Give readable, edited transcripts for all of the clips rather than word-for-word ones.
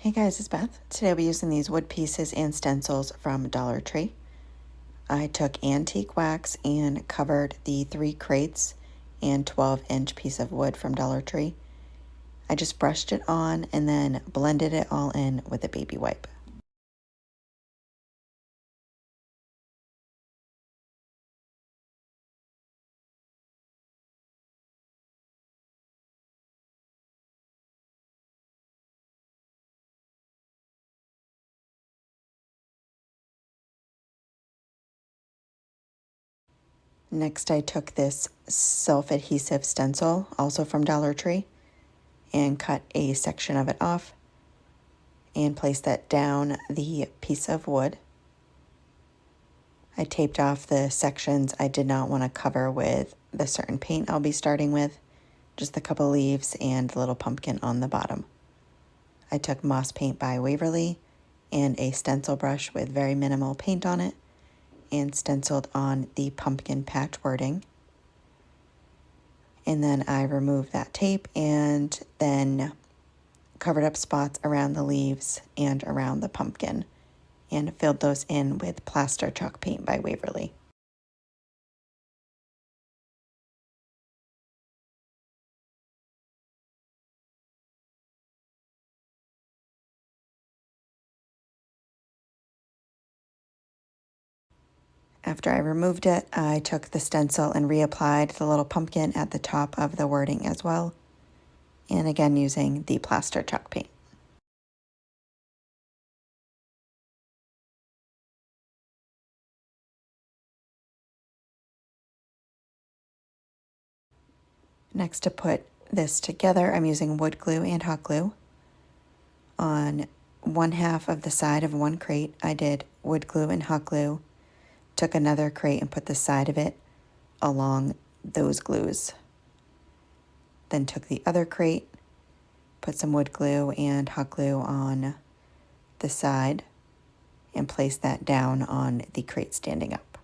Hey guys, it's Beth. Today I'll be using these wood pieces and stencils from Dollar Tree. I took antique wax and covered the 3 crates and 12-inch piece of wood from Dollar Tree. I just brushed it on and then blended it all in with a baby wipe. Next, I took this self-adhesive stencil, also from Dollar Tree, and cut a section of it off and placed that down the piece of wood. I taped off the sections I did not want to cover with the certain paint I'll be starting with, just a couple leaves and a little pumpkin on the bottom. I took Moss paint by Waverly and a stencil brush with very minimal paint on it and stenciled on the pumpkin patch wording. And then I removed that tape and then covered up spots around the leaves and around the pumpkin and filled those in with plaster chalk paint by Waverly. After I removed it, I took the stencil and reapplied the little pumpkin at the top of the wording as well, and again using the plaster chalk paint. Next, to put this together, I'm using wood glue and hot glue. On one half of the side of one crate, I did wood glue and hot glue, took another crate and put the side of it along those glues. Then took the other crate, put some wood glue and hot glue on the side, and placed that down on the crate standing up.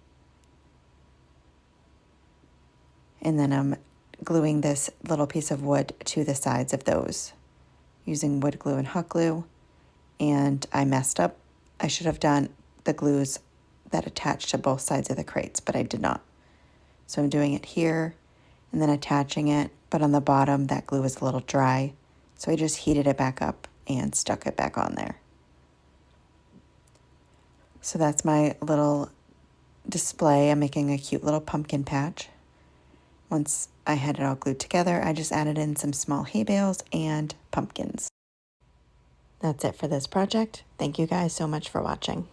And then I'm gluing this little piece of wood to the sides of those using wood glue and hot glue, and I messed up. I should have done the glues that attach to both sides of the crates, but I did not. So I'm doing it here and then attaching it, but on the bottom that glue is a little dry, so I just heated it back up and stuck it back on there. So that's my little display. I'm making a cute little pumpkin patch. Once I had it all glued together, I just added in some small hay bales and pumpkins. That's it for this project. Thank you guys so much for watching.